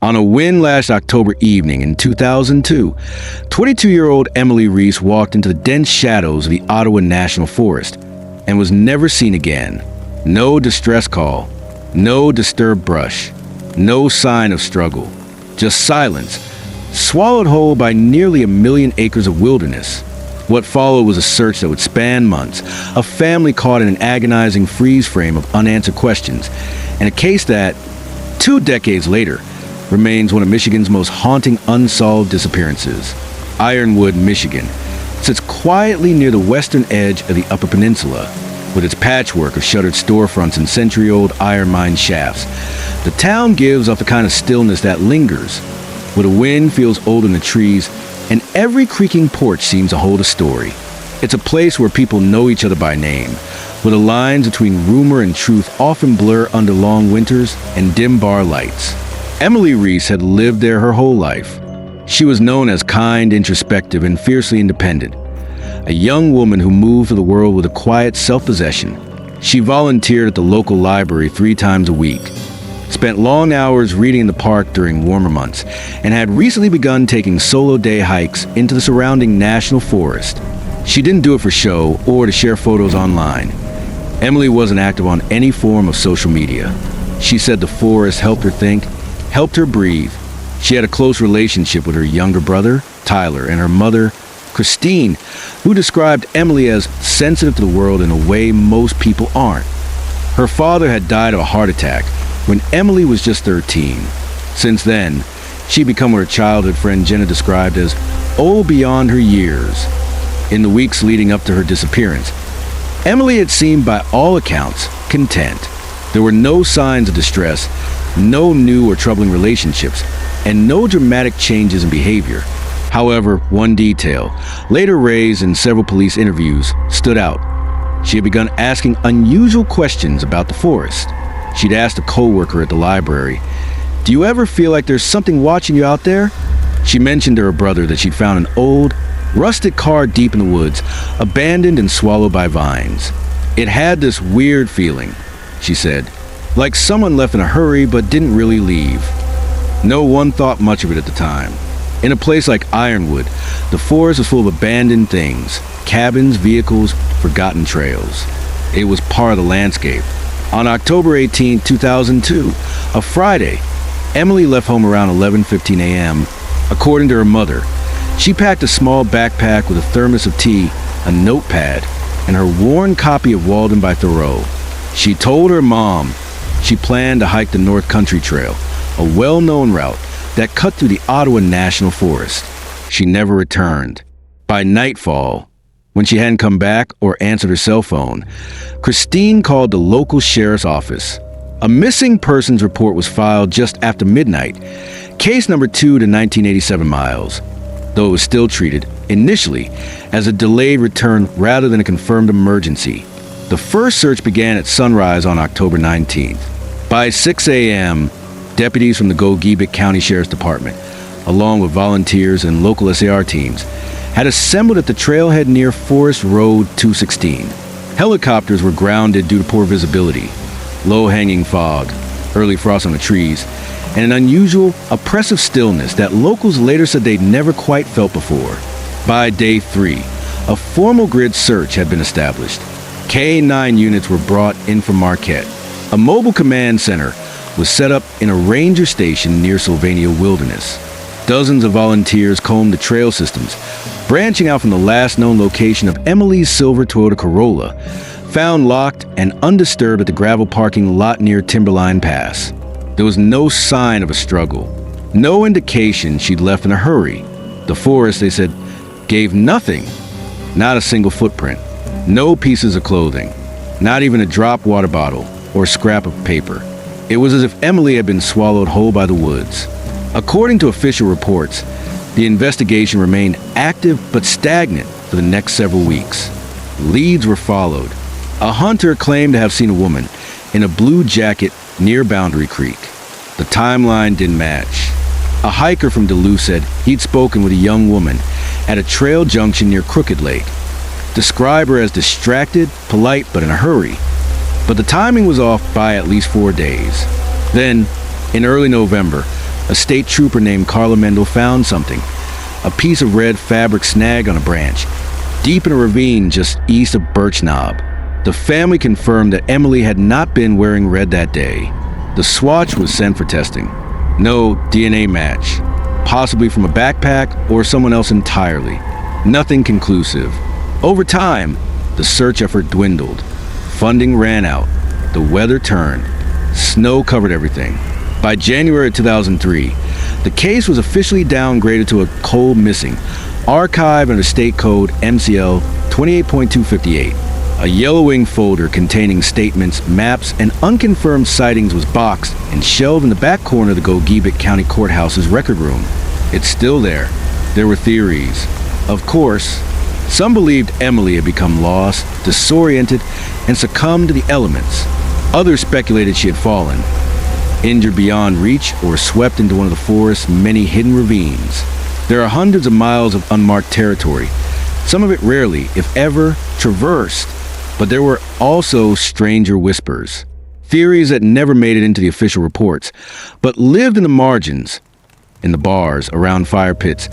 On a wind-lashed October evening in 2002, 22-year-old Emily Reese walked into the dense shadows of the Ottawa National Forest and was never seen again. No distress call, no disturbed brush, no sign of struggle, just silence, swallowed whole by nearly 1 million acres of wilderness. What followed was a search that would span months, a family caught in an agonizing freeze frame of unanswered questions, and a case that, 2 decades later, remains one of Michigan's most haunting unsolved disappearances. Ironwood, Michigan, sits quietly near the western edge of the Upper Peninsula, with its patchwork of shuttered storefronts and century-old iron mine shafts. The town gives off the kind of stillness that lingers, where the wind feels old in the trees, and every creaking porch seems to hold a story. It's a place where people know each other by name, where the lines between rumor and truth often blur under long winters and dim bar lights. Emily Reese had lived there her whole life. She was known as kind, introspective, and fiercely independent. A young woman who moved through the world with a quiet self-possession. She volunteered at the local library 3 times a week, spent long hours reading in the park during warmer months, and had recently begun taking solo day hikes into the surrounding national forest. She didn't do it for show or to share photos online. Emily wasn't active on any form of social media. She said the forest helped her think, helped her breathe. She had a close relationship with her younger brother, Tyler, and her mother, Christine, who described Emily as sensitive to the world in a way most people aren't. Her father had died of a heart attack when Emily was just 13. Since then, she'd become what her childhood friend Jenna described as old beyond her years. In the weeks leading up to her disappearance, Emily had seemed, by all accounts, content. There were no signs of distress, no new or troubling relationships, and no dramatic changes in behavior. However, one detail, later raised in several police interviews, stood out. She had begun asking unusual questions about the forest. She'd asked a co-worker at the library, "Do you ever feel like there's something watching you out there?" She mentioned to her brother that she'd found an old, rusted car deep in the woods, abandoned and swallowed by vines. "It had this weird feeling," she said, "like someone left in a hurry but didn't really leave." No one thought much of it at the time. In a place like Ironwood, the forest was full of abandoned things, cabins, vehicles, forgotten trails. It was part of the landscape. On October 18, 2002, a Friday, Emily left home around 11:15 a.m. According to her mother, she packed a small backpack with a thermos of tea, a notepad, and her worn copy of Walden by Thoreau. She told her mom she planned to hike the North Country Trail, a well-known route that cut through the Ottawa National Forest. She never returned. By nightfall, when she hadn't come back or answered her cell phone, Christine called the local sheriff's office. A missing persons report was filed just after midnight, case number 2 to 1987 miles, though it was still treated, initially, as a delayed return rather than a confirmed emergency. The first search began at sunrise on October 19th. By 6 a.m., deputies from the Gogebic County Sheriff's Department, along with volunteers and local SAR teams, had assembled at the trailhead near Forest Road 216. Helicopters were grounded due to poor visibility, low-hanging fog, early frost on the trees, and an unusual, oppressive stillness that locals later said they'd never quite felt before. By day 3, a formal grid search had been established. K-9 units were brought in from Marquette. A mobile command center was set up in a ranger station near Sylvania Wilderness. Dozens of volunteers combed the trail systems, branching out from the last known location of Emily's silver Toyota Corolla, found locked and undisturbed at the gravel parking lot near Timberline Pass. There was no sign of a struggle, no indication she'd left in a hurry. The forest, they said, gave nothing, not a single footprint, no pieces of clothing, not even a drop water bottle or scrap of paper. It was as if Emily had been swallowed whole by the woods. According to official reports, the investigation remained active but stagnant for the next several weeks. Leads were followed. A hunter claimed to have seen a woman in a blue jacket near Boundary Creek. The timeline didn't match. A hiker from Duluth said he'd spoken with a young woman at a trail junction near Crooked Lake. Described her as distracted, polite, but in a hurry. But the timing was off by at least 4 days. Then, in early November, A state trooper named Carla Mendel found something, a piece of red fabric snag on a branch, deep in a ravine just east of Birch Knob. The family confirmed that Emily had not been wearing red that day. The swatch was sent for testing. No DNA match, possibly from a backpack or someone else entirely. Nothing conclusive. Over time, the search effort dwindled. Funding ran out. The weather turned. Snow covered everything. By January 2003, the case was officially downgraded to a cold missing, archived under State Code MCL 28.258. A yellowing folder containing statements, maps, and unconfirmed sightings was boxed and shelved in the back corner of the Gogebic County Courthouse's record room. It's still there. There were theories. Of course, some believed Emily had become lost, disoriented, and succumbed to the elements. Others speculated she had fallen, injured beyond reach, or swept into one of the forest's many hidden ravines. There are hundreds of miles of unmarked territory, some of it rarely, if ever, traversed. But there were also stranger whispers, theories that never made it into the official reports, but lived in the margins, in the bars, around fire pits,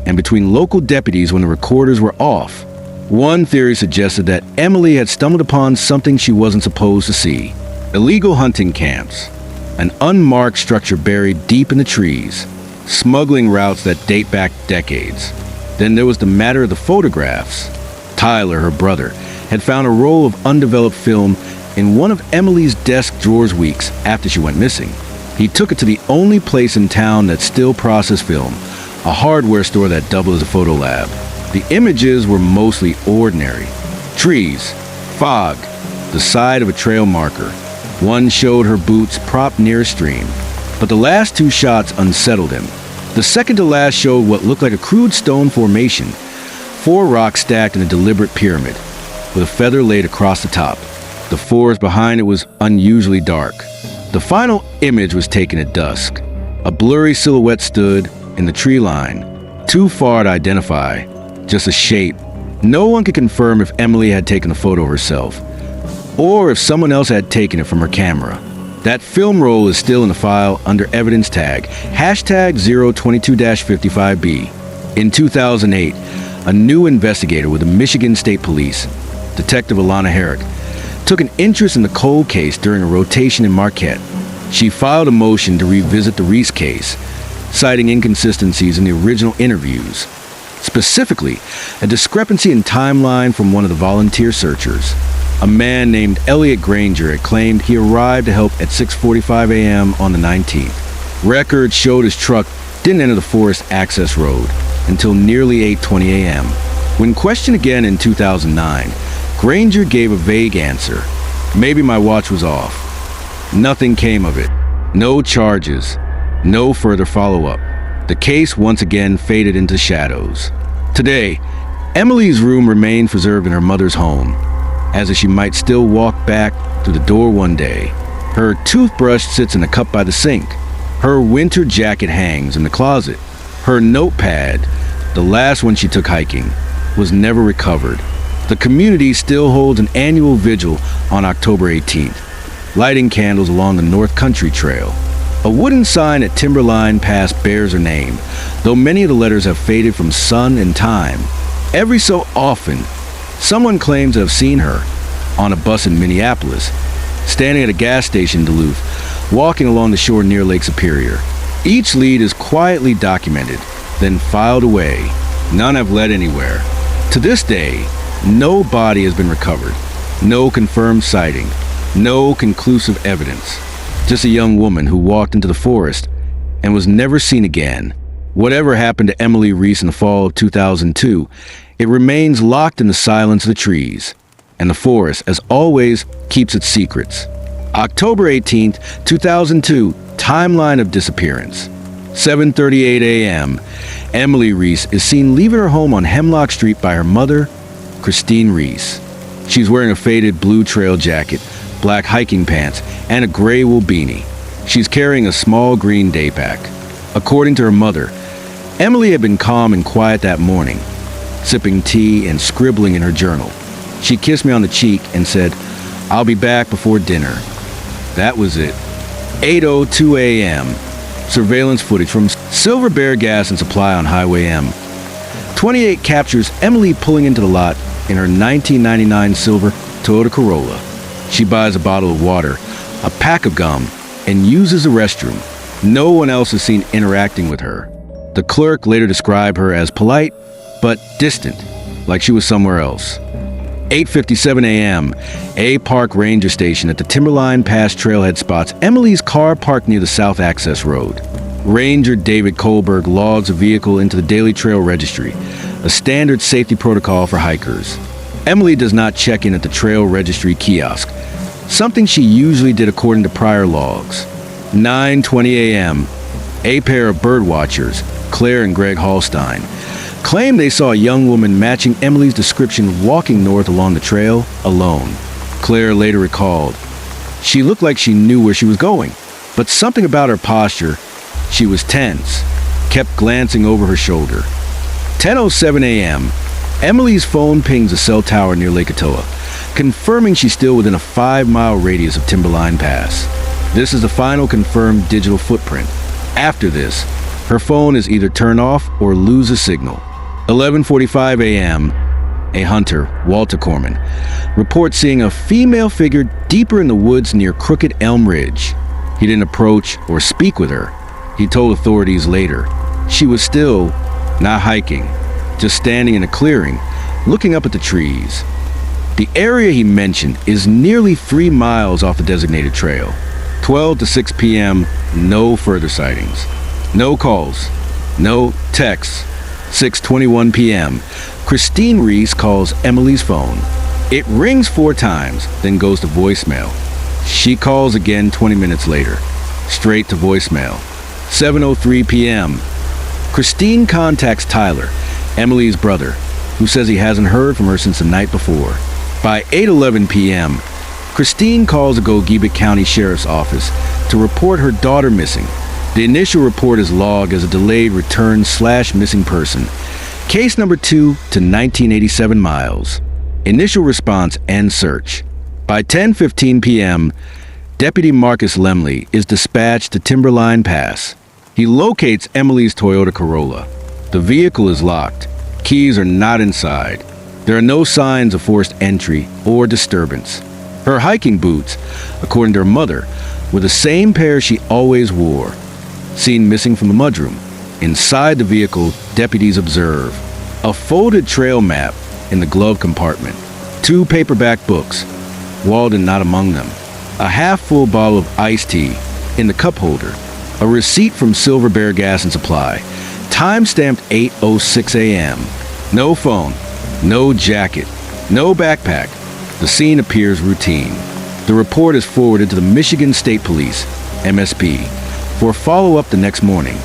and between local deputies when the recorders were off. One theory suggested that Emily had stumbled upon something she wasn't supposed to see. Illegal hunting camps, an unmarked structure buried deep in the trees, smuggling routes that date back decades. Then there was the matter of the photographs. Tyler, her brother, had found a roll of undeveloped film in one of Emily's desk drawers weeks after she went missing. He took it to the only place in town that still processed film, a hardware store that doubled as a photo lab. The images were mostly ordinary. Trees, fog, the side of a trail marker. One showed her boots propped near a stream, but the last two shots unsettled him. The second to last showed what looked like a crude stone formation, 4 rocks stacked in a deliberate pyramid, with a feather laid across the top. The forest behind it was unusually dark. The final image was taken at dusk. A blurry silhouette stood in the tree line, too far to identify, just a shape. No one could confirm if Emily had taken the photo herself, or if someone else had taken it from her camera. That film roll is still in the file under evidence tag, hashtag 022-55B. In 2008, a new investigator with the Michigan State Police, Detective Alana Herrick, took an interest in the cold case during a rotation in Marquette. She filed a motion to revisit the Reese case, citing inconsistencies in the original interviews. Specifically, a discrepancy in timeline from one of the volunteer searchers. A man named Elliot Granger had claimed he arrived to help at 6:45 a.m. on the 19th. Records showed his truck didn't enter the forest access road until nearly 8:20 a.m. When questioned again in 2009, Granger gave a vague answer. Maybe my watch was off. Nothing came of it. No charges. No further follow-up. The case once again faded into shadows. Today, Emily's room remained preserved in her mother's home, as if she might still walk back through the door one day. Her toothbrush sits in a cup by the sink. Her winter jacket hangs in the closet. Her notepad, the last one she took hiking, was never recovered. The community still holds an annual vigil on October 18th, lighting candles along the North Country Trail. A wooden sign at Timberline Pass bears her name, though many of the letters have faded from sun and time. Every so often, someone claims to have seen her on a bus in Minneapolis, standing at a gas station in Duluth, walking along the shore near Lake Superior. Each lead is quietly documented, then filed away. None have led anywhere. To this day, no body has been recovered, no confirmed sighting, no conclusive evidence. Just a young woman who walked into the forest and was never seen again. Whatever happened to Emily Reese in the fall of 2002, it remains locked in the silence of the trees, and the forest, as always, keeps its secrets. October 18th, 2002, timeline of disappearance. 7:38 a.m., Emily Reese is seen leaving her home on Hemlock Street by her mother, Christine Reese. She's wearing a faded blue trail jacket, black hiking pants, and a gray wool beanie. She's carrying a small green day pack. According to her mother, Emily had been calm and quiet that morning, sipping tea and scribbling in her journal. She kissed me on the cheek and said, "I'll be back before dinner." That was it. 8:02 a.m. Surveillance footage from Silver Bear Gas and Supply on Highway M. 28 captures Emily pulling into the lot in her 1999 silver Toyota Corolla. She buys a bottle of water, a pack of gum, and uses the restroom. No one else is seen interacting with her. The clerk later described her as polite, but distant, like she was somewhere else. 8:57 a.m., A Park Ranger Station at the Timberline Pass trailhead spots Emily's car parked near the South Access Road. Ranger David Kohlberg logs a vehicle into the Daily Trail Registry, a standard safety protocol for hikers. Emily does not check in at the Trail Registry kiosk, something she usually did according to prior logs. 9:20 a.m., a pair of bird watchers, Claire and Greg Hallstein, claim they saw a young woman matching Emily's description walking north along the trail alone. Claire later recalled, she looked like she knew where she was going, but something about her posture, she was tense, kept glancing over her shoulder. 10:07 a.m., Emily's phone pings a cell tower near Lake Ottawa, confirming she's still within a 5-mile radius of Timberline Pass. This is the final confirmed digital footprint. After this, her phone is either turned off or loses signal. 11:45 a.m., a hunter, Walter Corman, reports seeing a female figure deeper in the woods near Crooked Elm Ridge. He didn't approach or speak with her. He told authorities later she was still not hiking, just standing in a clearing, looking up at the trees. The area he mentioned is nearly 3 miles off the designated trail. 12 to 6 p.m., no further sightings. No calls, no texts. 6:21 p.m., Christine Reese calls Emily's phone. It rings 4 times, then goes to voicemail. She calls again 20 minutes later, straight to voicemail. 7:03 p.m., Christine contacts Tyler, Emily's brother, who says he hasn't heard from her since the night before. By 8:11 p.m., Christine calls the Gogebic County Sheriff's Office to report her daughter missing. The initial report is logged as a delayed return/missing person. Case number 2 to 1987 miles. Initial response and search. By 10:15 p.m., Deputy Marcus Lemley is dispatched to Timberline Pass. He locates Emily's Toyota Corolla. The vehicle is locked. Keys are not inside. There are no signs of forced entry or disturbance. Her hiking boots, according to her mother, were the same pair she always wore. Seen missing from the mudroom. Inside the vehicle, deputies observe a folded trail map in the glove compartment, 2 paperback books, Walden not among them, a half-full bottle of iced tea in the cup holder, a receipt from Silver Bear Gas and Supply, time-stamped 8:06 a.m. No phone, no jacket, no backpack. The scene appears routine. The report is forwarded to the Michigan State Police, MSP, for follow-up the next morning.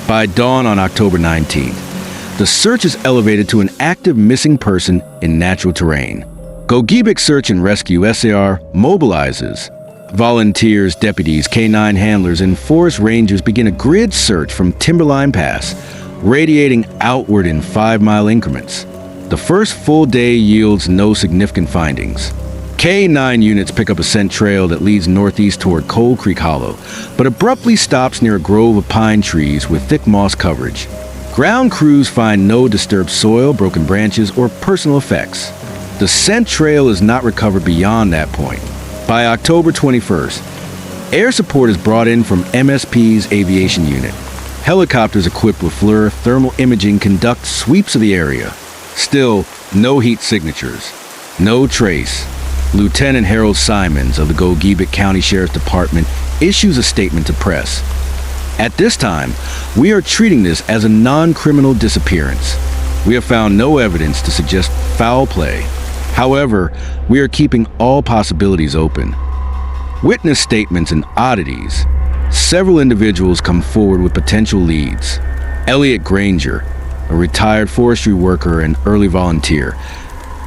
By dawn on October 19th, the search is elevated to an active missing person in natural terrain. Gogebic Search and Rescue SAR mobilizes. Volunteers, deputies, K-9 handlers, and forest rangers begin a grid search from Timberline Pass, radiating outward in 5-mile increments. The first full day yields no significant findings. K-9 units pick up a scent trail that leads northeast toward Coal Creek Hollow, but abruptly stops near a grove of pine trees with thick moss coverage. Ground crews find no disturbed soil, broken branches, or personal effects. The scent trail is not recovered beyond that point. By October 21st, air support is brought in from MSP's aviation unit. Helicopters equipped with FLIR thermal imaging conduct sweeps of the area. Still, no heat signatures, no trace. Lieutenant Harold Simons of the Gogebic County Sheriff's Department issues a statement to press. At this time, we are treating this as a non-criminal disappearance. We have found no evidence to suggest foul play. However, we are keeping all possibilities open. Witness statements and oddities. Several individuals come forward with potential leads. Elliot Granger, a retired forestry worker and early volunteer,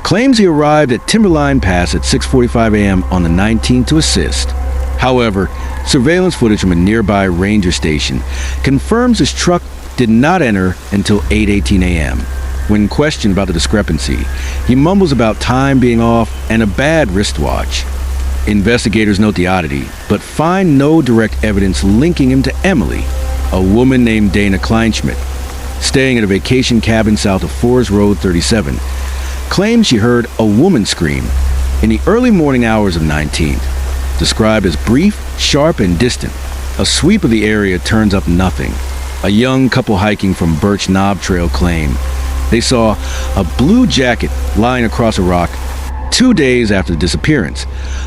claims he arrived at Timberline Pass at 6:45 a.m. on the 19th to assist. However, surveillance footage from a nearby ranger station confirms his truck did not enter until 8:18 a.m. When questioned about the discrepancy, he mumbles about time being off and a bad wristwatch. Investigators note the oddity, but find no direct evidence linking him to Emily. a woman named Dana Kleinschmidt, staying at a vacation cabin south of Forest Road 37, claimed she heard a woman scream in the early morning hours of 19th. Described as brief, sharp, and distant, a sweep of the area turns up nothing. A young couple hiking from Birch Knob Trail claim they saw a blue jacket lying across a rock 2 days after the disappearance,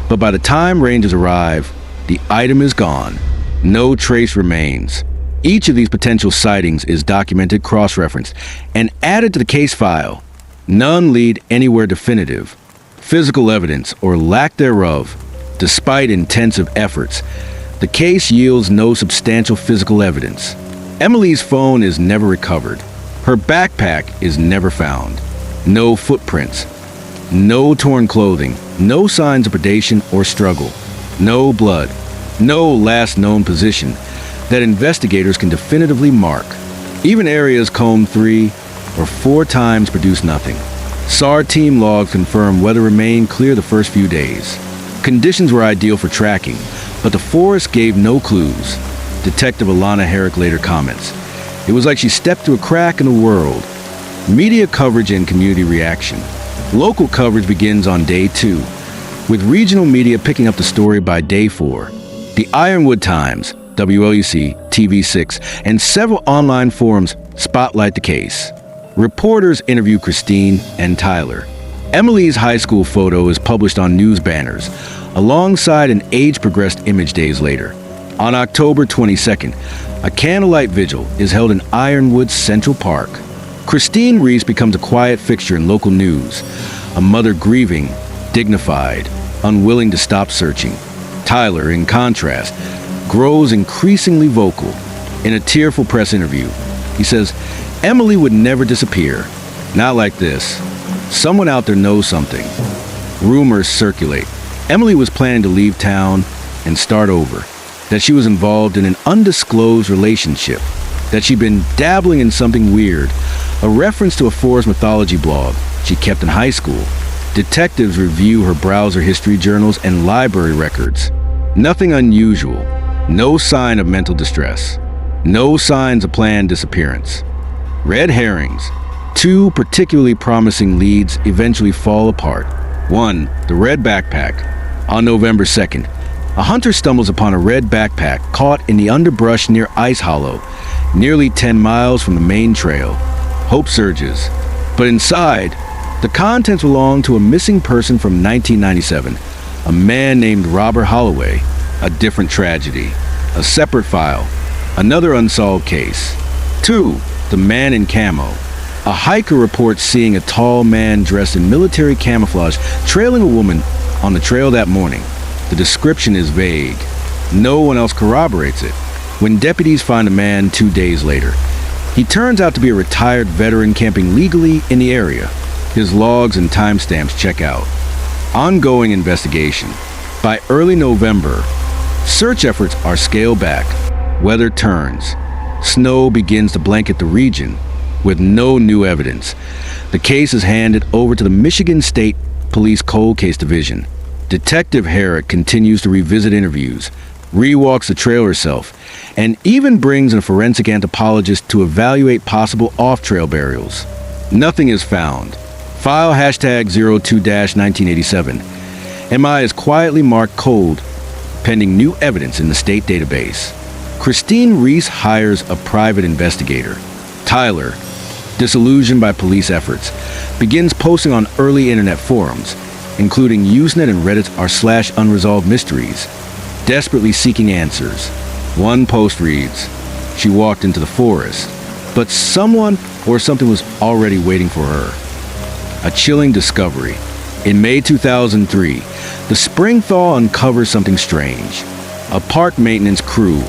but by the time rangers arrive, the item is gone. No trace remains. Each of these potential sightings is documented, cross-referenced, and added to the case file. None lead anywhere definitive. Physical evidence, or lack thereof, despite intensive efforts, the case yields no substantial physical evidence. Emily's phone is never recovered. Her backpack is never found. No footprints. No torn clothing. No signs of predation or struggle. No blood. No last known position that investigators can definitively mark. Even areas combed 3 or 4 times produce nothing. SAR team logs confirm weather remained clear the first few days. Conditions were ideal for tracking, but the forest gave no clues. Detective Alana Herrick later comments, "It was like she stepped through a crack in the world." Media coverage and community reaction. Local coverage begins on day 2, with regional media picking up the story by day 4. The Ironwood Times, WLUC, TV6, and several online forums spotlight the case. Reporters interview Christine and Tyler. Emily's high school photo is published on news banners, alongside an age-progressed image days later. On October 22nd, a candlelight vigil is held in Ironwood's Central Park. Christine Reese becomes a quiet fixture in local news, a mother grieving, dignified, unwilling to stop searching. Tyler, in contrast, grows increasingly vocal. In a tearful press interview, he says, "Emily would never disappear. Not like this. Someone out there knows something." Rumors circulate. Emily was planning to leave town and start over, that she was involved in an undisclosed relationship, that she'd been dabbling in something weird, a reference to a forest mythology blog she kept in high school. Detectives review her browser history journals and library records. Nothing unusual. No sign of mental distress. No signs of planned disappearance. Red herrings. 2 particularly promising leads eventually fall apart. 1. The red backpack. On November 2nd, a hunter stumbles upon a red backpack caught in the underbrush near Ice Hollow, nearly 10 miles from the main trail. Hope surges. But inside, the contents belong to a missing person from 1997, a man named Robert Holloway. A different tragedy. A separate file. Another unsolved case. 2. The man in camo. A hiker reports seeing a tall man dressed in military camouflage trailing a woman on the trail that morning. The description is vague. No one else corroborates it. When deputies find a man 2 days later, he turns out to be a retired veteran camping legally in the area. His logs and timestamps check out. Ongoing investigation. By early November, search efforts are scaled back. Weather turns. Snow begins to blanket the region with no new evidence. The case is handed over to the Michigan State Police Cold Case Division. Detective Herrick continues to revisit interviews, rewalks the trail herself, and even brings in a forensic anthropologist to evaluate possible off-trail burials. Nothing is found. File hashtag 02-1987. MI is quietly marked cold, pending new evidence in the state database. Christine Reese hires a private investigator. Tyler, disillusioned by police efforts, begins posting on early internet forums, including Usenet and Reddit's r/unresolved mysteries, desperately seeking answers. One post reads, "She walked into the forest, but someone or something was already waiting for her." A chilling discovery. In May 2003, the spring thaw uncovers something strange. A park maintenance crew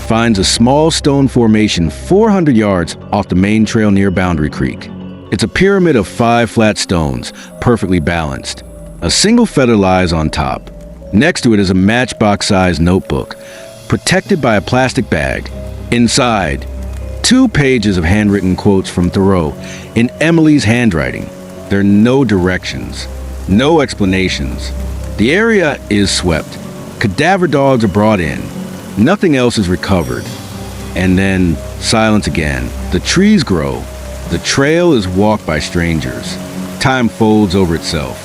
finds a small stone formation 400 yards off the main trail near Boundary Creek. It's a pyramid of 5 flat stones, perfectly balanced. A single feather lies on top. Next to it is a matchbox-sized notebook, protected by a plastic bag. Inside, 2 pages of handwritten quotes from Thoreau in Emily's handwriting. There are no directions, no explanations. The area is swept. Cadaver dogs are brought in. Nothing else is recovered. And then silence again. The trees grow. The trail is walked by strangers. Time folds over itself.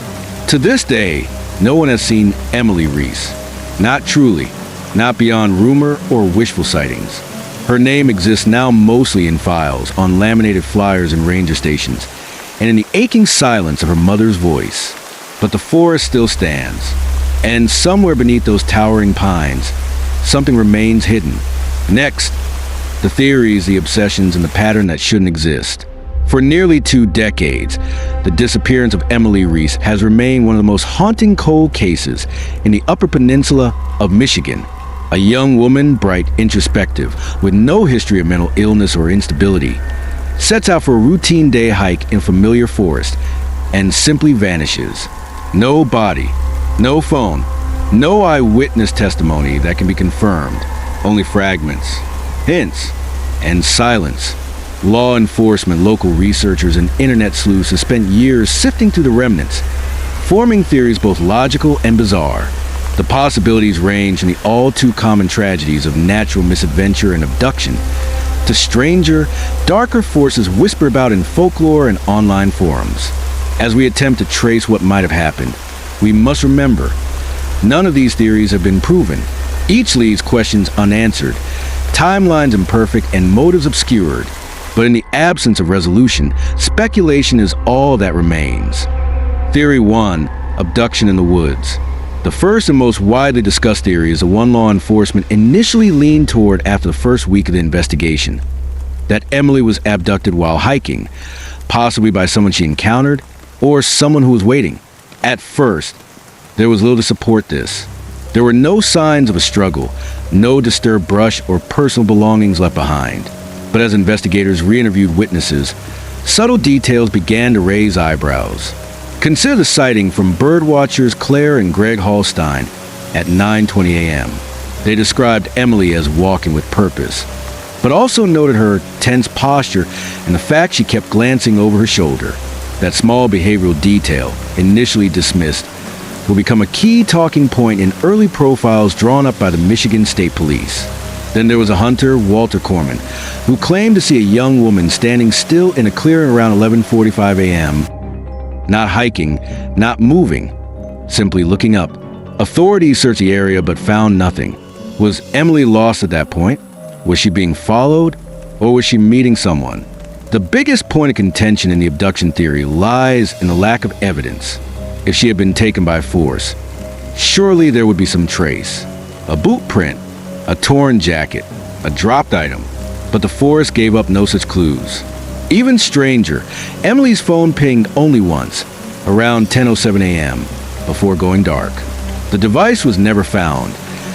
To this day, no one has seen Emily Reese. Not truly, not beyond rumor or wishful sightings. Her name exists now mostly in files, on laminated flyers in ranger stations, and in the aching silence of her mother's voice. But the forest still stands, and somewhere beneath those towering pines, something remains hidden. Next, the theories, the obsessions, and the pattern that shouldn't exist. For nearly 2 decades, the disappearance of Emily Reese has remained one of the most haunting cold cases in the Upper Peninsula of Michigan. A young woman, bright, introspective, with no history of mental illness or instability, sets out for a routine day hike in familiar forest and simply vanishes. No body, no phone, no eyewitness testimony that can be confirmed, only fragments, hints, and silence. Law enforcement, local researchers, and internet sleuths have spent years sifting through the remnants, forming theories both logical and bizarre. The possibilities range from the all-too-common tragedies of natural misadventure and abduction to stranger, darker forces whispered about in folklore and online forums. As we attempt to trace what might have happened, we must remember, none of these theories have been proven. Each leaves questions unanswered, timelines imperfect, and motives obscured. But in the absence of resolution, speculation is all that remains. Theory 1, abduction in the woods. The first and most widely discussed theory is the one law enforcement initially leaned toward after the first week of the investigation. That Emily was abducted while hiking, possibly by someone she encountered, or someone who was waiting. At first, there was little to support this. There were no signs of a struggle, no disturbed brush or personal belongings left behind. But as investigators re-interviewed witnesses, subtle details began to raise eyebrows. Consider the sighting from birdwatchers Claire and Greg Hallstein at 9:20 a.m. They described Emily as walking with purpose, but also noted her tense posture and the fact she kept glancing over her shoulder. That small behavioral detail, initially dismissed, will become a key talking point in early profiles drawn up by the Michigan State Police. Then there was a hunter, Walter Corman, who claimed to see a young woman standing still in a clearing around 11:45 a.m., not hiking, not moving, simply looking up. Authorities searched the area but found nothing. Was Emily lost at that point? Was she being followed? Or was she meeting someone? The biggest point of contention in the abduction theory lies in the lack of evidence. If she had been taken by force, surely there would be some trace. A boot print, a torn jacket, a dropped item, but the forest gave up no such clues. Even stranger, Emily's phone pinged only once, around 10:07 a.m., before going dark. The device was never found,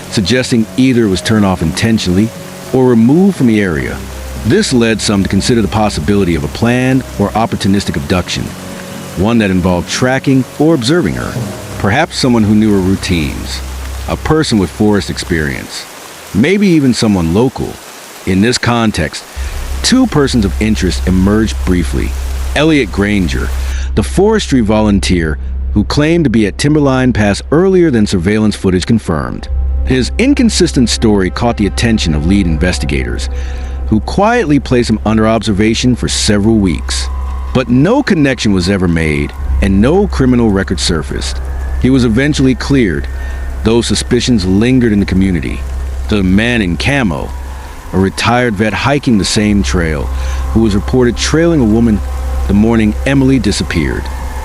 suggesting either it was turned off intentionally or removed from the area. This led some to consider the possibility of a planned or opportunistic abduction, one that involved tracking or observing her, perhaps someone who knew her routines, a person with forest experience. Maybe even someone local. In this context, 2 persons of interest emerged briefly. Elliot Granger, the forestry volunteer who claimed to be at Timberline Pass earlier than surveillance footage confirmed. His inconsistent story caught the attention of lead investigators, who quietly placed him under observation for several weeks. But no connection was ever made, and no criminal record surfaced. He was eventually cleared, though suspicions lingered in the community. The man in camo, a retired vet hiking the same trail, who was reported trailing a woman the morning Emily disappeared.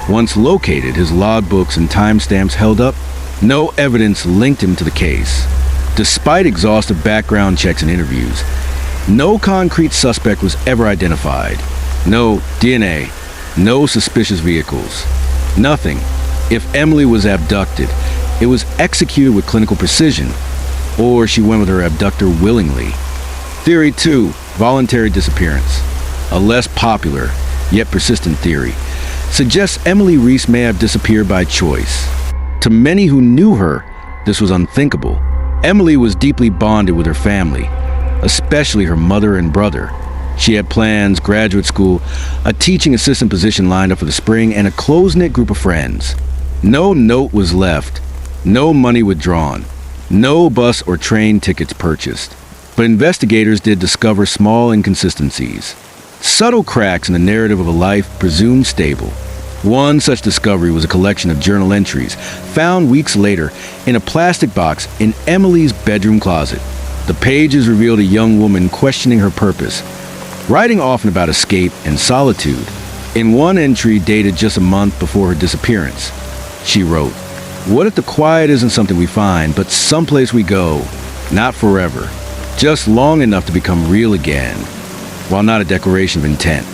Once located, his logbooks and timestamps held up, no evidence linked him to the case. Despite exhaustive background checks and interviews, no concrete suspect was ever identified. No DNA, no suspicious vehicles, nothing. If Emily was abducted, it was executed with clinical precision, or she went with her abductor willingly. Theory 2, voluntary disappearance. A less popular, yet persistent theory, suggests Emily Reese may have disappeared by choice. To many who knew her, this was unthinkable. Emily was deeply bonded with her family, especially her mother and brother. She had plans, graduate school, a teaching assistant position lined up for the spring, and a close-knit group of friends. No note was left, no money withdrawn, no bus or train tickets purchased. But investigators did discover small inconsistencies, subtle cracks in the narrative of a life presumed stable. One such discovery was a collection of journal entries found weeks later in a plastic box in Emily's bedroom closet. The pages revealed a young woman questioning her purpose, writing often about escape and solitude. In one entry dated just a month before her disappearance, she wrote, "What if the quiet isn't something we find, but someplace we go, not forever, just long enough to become real again?" While not a declaration of intent,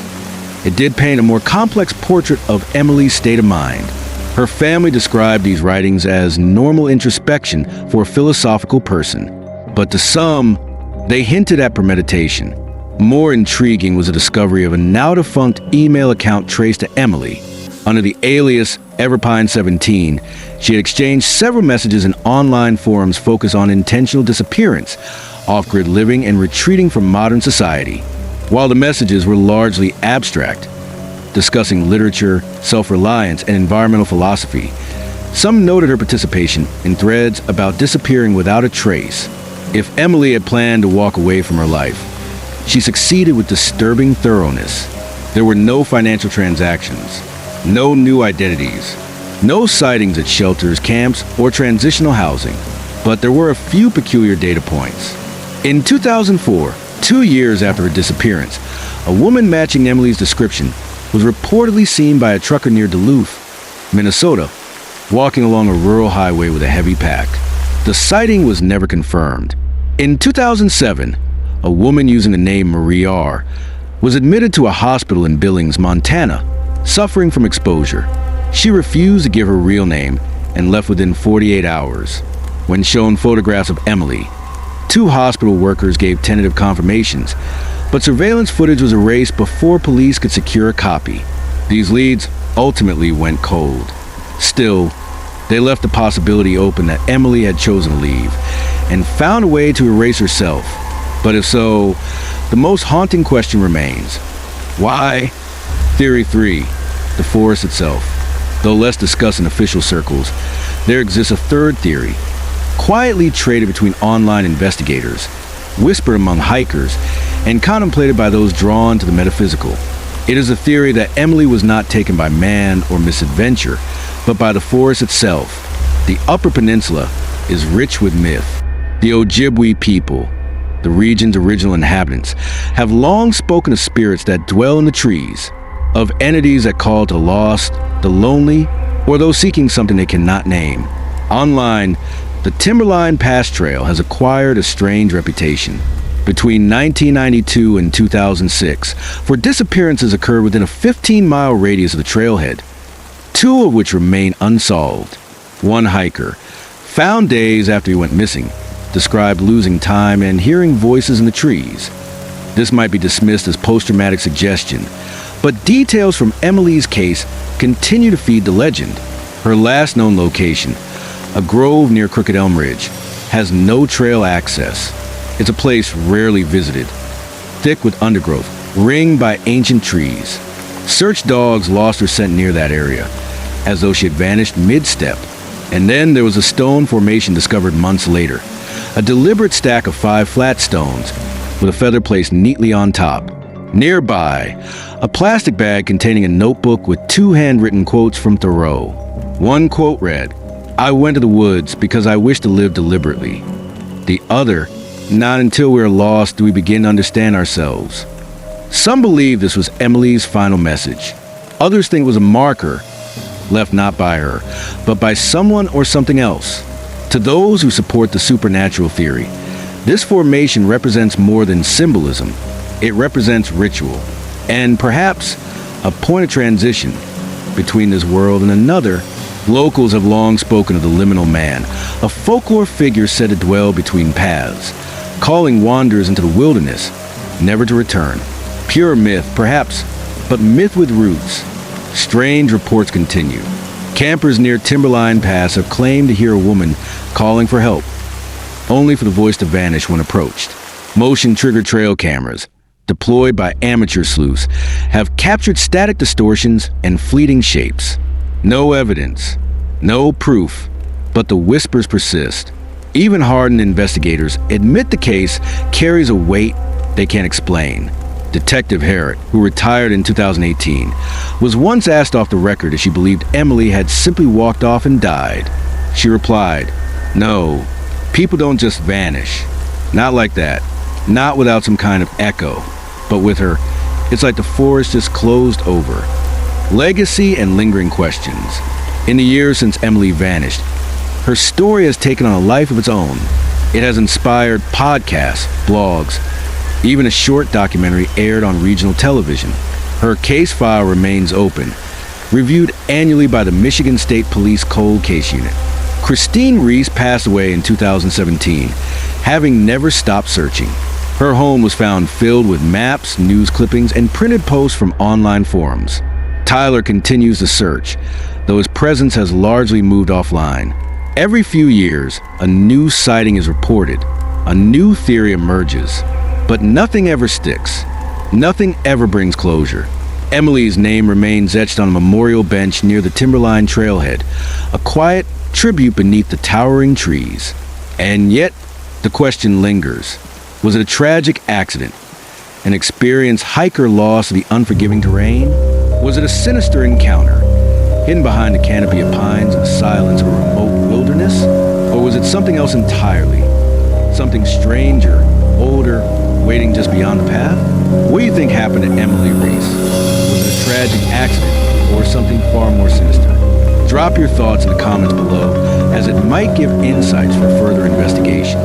it did paint a more complex portrait of Emily's state of mind. Her family described these writings as normal introspection for a philosophical person, but to some, they hinted at premeditation. More intriguing was the discovery of a now-defunct email account traced to Emily. Under the alias Everpine17, she had exchanged several messages in online forums focused on intentional disappearance, off-grid living, and retreating from modern society. While the messages were largely abstract, discussing literature, self-reliance, and environmental philosophy, some noted her participation in threads about disappearing without a trace. If Emily had planned to walk away from her life, she succeeded with disturbing thoroughness. There were no financial transactions, no new identities, no sightings at shelters, camps, or transitional housing, but there were a few peculiar data points. In 2004, 2 years after her disappearance, a woman matching Emily's description was reportedly seen by a trucker near Duluth, Minnesota, walking along a rural highway with a heavy pack. The sighting was never confirmed. In 2007, a woman using the name Marie R. was admitted to a hospital in Billings, Montana, suffering from exposure. She refused to give her real name and left within 48 hours. When shown photographs of Emily, 2 hospital workers gave tentative confirmations, but surveillance footage was erased before police could secure a copy. These leads ultimately went cold. Still, they left the possibility open that Emily had chosen to leave and found a way to erase herself. But if so, the most haunting question remains. Why? Theory 3, the forest itself. Though less discussed in official circles, there exists a third theory, quietly traded between online investigators, whispered among hikers, and contemplated by those drawn to the metaphysical. It is a theory that Emily was not taken by man or misadventure, but by the forest itself. The Upper Peninsula is rich with myth. The Ojibwe people, the region's original inhabitants, have long spoken of spirits that dwell in the trees, of entities that call to the lost, the lonely, or those seeking something they cannot name. Online, the Timberline Pass Trail has acquired a strange reputation. Between 1992 and 2006, 4 disappearances occurred within a 15-mile radius of the trailhead, 2 of which remain unsolved. One hiker, found days after he went missing, described losing time and hearing voices in the trees. This might be dismissed as post-traumatic suggestion, but details from Emily's case continue to feed the legend. Her last known location, a grove near Crooked Elm Ridge, has no trail access. It's a place rarely visited, thick with undergrowth, ringed by ancient trees. Search dogs lost her scent near that area, as though she had vanished mid-step. And then there was a stone formation discovered months later, a deliberate stack of 5 flat stones, with a feather placed neatly on top. Nearby, a plastic bag containing a notebook with 2 handwritten quotes from Thoreau. One quote read, "I went to the woods because I wished to live deliberately." The other, "Not until we are lost do we begin to understand ourselves." Some believe this was Emily's final message. Others think it was a marker, left not by her, but by someone or something else. To those who support the supernatural theory, this formation represents more than symbolism. It represents ritual, and perhaps a point of transition between this world and another. Locals have long spoken of the liminal man, a folklore figure said to dwell between paths, calling wanderers into the wilderness, never to return. Pure myth, perhaps, but myth with roots. Strange reports continue. Campers near Timberline Pass have claimed to hear a woman calling for help, only for the voice to vanish when approached. Motion-triggered trail cameras, deployed by amateur sleuths, have captured static distortions and fleeting shapes. No evidence, no proof, but the whispers persist. Even hardened investigators admit the case carries a weight they can't explain. Detective Harrod, who retired in 2018, was once asked off the record if she believed Emily had simply walked off and died. She replied, "No, people don't just vanish. Not like that. Not without some kind of echo. But with her, it's like the forest just closed over." Legacy and lingering questions. In the years since Emily vanished, her story has taken on a life of its own. It has inspired podcasts, blogs, even a short documentary aired on regional television. Her case file remains open, reviewed annually by the Michigan State Police Cold Case Unit. Christine Reese passed away in 2017, having never stopped searching. Her home was found filled with maps, news clippings, and printed posts from online forums. Tyler continues the search, though his presence has largely moved offline. Every few years, a new sighting is reported, a new theory emerges, but nothing ever sticks. Nothing ever brings closure. Emily's name remains etched on a memorial bench near the Timberline trailhead, a quiet tribute beneath the towering trees. And yet, the question lingers. Was it a tragic accident? An experienced hiker lost to the unforgiving terrain? Was it a sinister encounter, hidden behind a canopy of pines in the silence of a remote wilderness? Or was it something else entirely? Something stranger, older, waiting just beyond the path? What do you think happened to Emily Reese? Was it a tragic accident or something far more sinister? Drop your thoughts in the comments below, as it might give insights for further investigation.